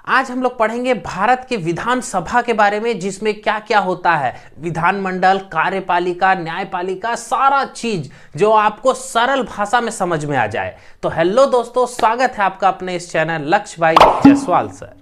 आज हम लोग पढ़ेंगे भारत के विधानसभा के बारे में, जिसमें क्या क्या होता है, विधानमंडल, कार्यपालिका, न्यायपालिका, सारा चीज जो आपको सरल भाषा में समझ में आ जाए। तो हेलो दोस्तों, स्वागत है आपका अपने इस चैनल लक्ष्य भाई जायसवाल सर।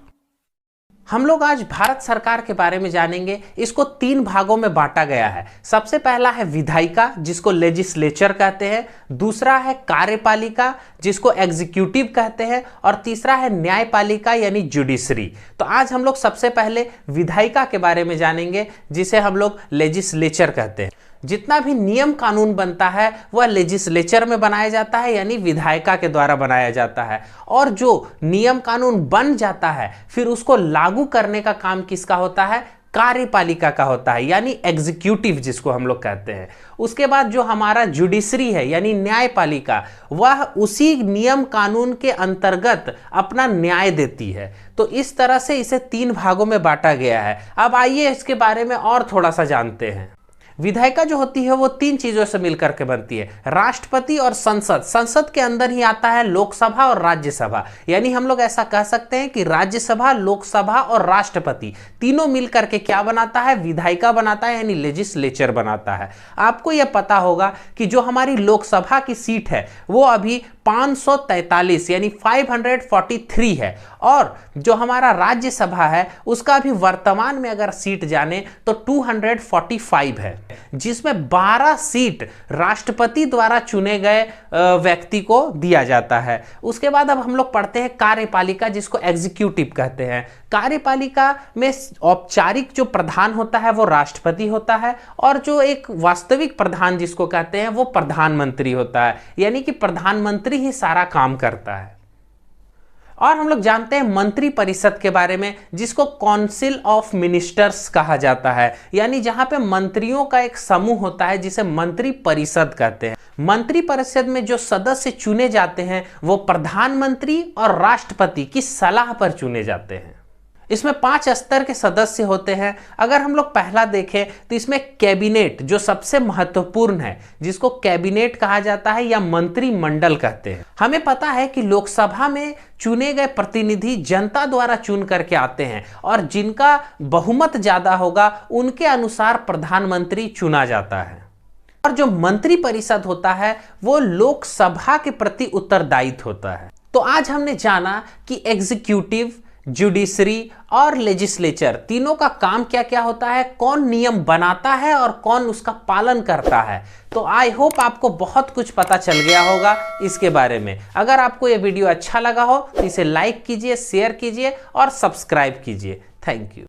हम लोग आज भारत सरकार के बारे में जानेंगे। इसको 3 भागों में बांटा गया है। सबसे पहला है विधायिका, जिसको लेजिस्लेचर कहते हैं। दूसरा है कार्यपालिका, जिसको एग्जीक्यूटिव कहते हैं। और तीसरा है न्यायपालिका यानी जुडिशरी। तो आज हम लोग सबसे पहले विधायिका के बारे में जानेंगे, जिसे हम लोग लेजिस्लेचर कहते हैं। जितना भी नियम कानून बनता है वह लेजिस्लेचर में बनाया जाता है, यानी विधायिका के द्वारा बनाया जाता है। और जो नियम कानून बन जाता है फिर उसको लागू करने का काम किसका होता है? कार्यपालिका का होता है, यानी एग्जीक्यूटिव जिसको हम लोग कहते हैं। उसके बाद जो हमारा जुडिशरी है यानी न्यायपालिका, वह उसी नियम कानून के अंतर्गत अपना न्याय देती है। तो इस तरह से इसे 3 भागों में बांटा गया है। अब आइए इसके बारे में और थोड़ा सा जानते हैं। विधायिका जो होती है वो 3 चीजों से मिलकर के बनती है, राष्ट्रपति और संसद। संसद के अंदर ही आता है लोकसभा और राज्यसभा, यानी हम लोग ऐसा कह सकते हैं कि राज्यसभा, लोकसभा और राष्ट्रपति तीनों मिलकर के क्या बनाता है? विधायिका बनाता है, यानी लेजिस्लेचर बनाता है। आपको यह पता होगा कि जो हमारी लोकसभा की सीट है वो अभी 543 यानी 543 है, और जो हमारा राज्यसभा है उसका अभी वर्तमान में अगर सीट जाने तो 245 है, जिसमें 12 सीट राष्ट्रपति द्वारा चुने गए व्यक्ति को दिया जाता है। उसके बाद अब हम लोग पढ़ते हैं कार्यपालिका, जिसको एग्जीक्यूटिव कहते हैं। कार्यपालिका में औपचारिक जो प्रधान होता है वो राष्ट्रपति होता है, और जो एक वास्तविक प्रधान जिसको कहते हैं वो प्रधानमंत्री होता है, यानी कि प्रधानमंत्री ही सारा काम करता है। और हम लोग जानते हैं मंत्री परिषद के बारे में, जिसको काउंसिल ऑफ मिनिस्टर्स कहा जाता है, यानी जहां पे मंत्रियों का एक समूह होता है जिसे मंत्री परिषद कहते हैं। मंत्री परिषद में जो सदस्य चुने जाते हैं वो प्रधानमंत्री और राष्ट्रपति की सलाह पर चुने जाते हैं। इसमें 5 स्तर के सदस्य होते हैं। अगर हम लोग पहला देखें तो इसमें कैबिनेट जो सबसे महत्वपूर्ण है, जिसको कैबिनेट कहा जाता है या मंत्रिमंडल कहते हैं। हमें पता है कि लोकसभा में चुने गए प्रतिनिधि जनता द्वारा चुन करके आते हैं, और जिनका बहुमत ज्यादा होगा उनके अनुसार प्रधानमंत्री चुना जाता है। और जो मंत्री परिषद होता है वो लोकसभा के प्रति उत्तरदायित्व होता है। तो आज हमने जाना कि एग्जीक्यूटिव, जुडिशरी और लेजिस्लेचर तीनों का काम क्या क्या होता है, कौन नियम बनाता है और कौन उसका पालन करता है। तो आई होप आपको बहुत कुछ पता चल गया होगा इसके बारे में। अगर आपको यह वीडियो अच्छा लगा हो तो इसे लाइक कीजिए, शेयर कीजिए और सब्सक्राइब कीजिए। Thank you.